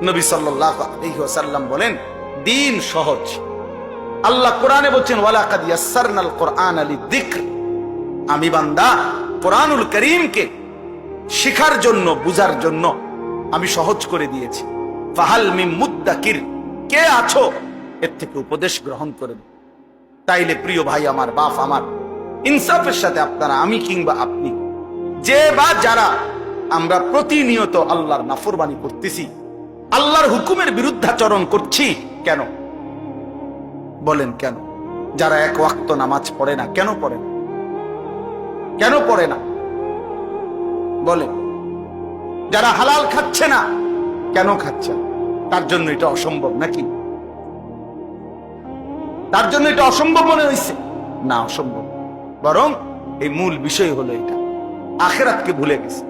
নবী সাল্লাল্লাহু আলাইহি ওয়াসাল্লাম বলেন দ্বীন সহজ। আল্লাহ কোরআনে বলছেন ওয়ালাকাদ ইয়াসসারনাল কুরআনা লিযিকর, আমি বান্দা কোরআনুল কারীমকে শিখার জন্য, বুঝার জন্য আমি সহজ করে দিয়েছি। ফাহাল মিন মুদ্দাকির, কে আছো এর থেকে উপদেশ গ্রহণ করে। তাইলে প্রিয় ভাই আমার, বাপ আমার, ইনসাফের সাথে আপনারা, আমি কিংবা আপনি, যে বা যারা আমরা প্রতিনিয়ত আল্লাহর নাফরমানি করতেছি, আল্লাহর হুকুমের বিরুদ্ধাচরণ করছি, কেন বলেন? কেন? যারা এক ওয়াক্ত নামাজ পড়ে না, কেন পড়ে না? কেন পড়ে না বলেন? যারা হালাল খাচ্ছে না, কেন খাচ্ছে? তার জন্য এটা অসম্ভব নাকি? তার জন্য এটা অসম্ভব মনে হয়েছে? না, অসম্ভব। বরং এই মূল বিষয় হলো এটা, আখিরাতকে ভুলে গেছে।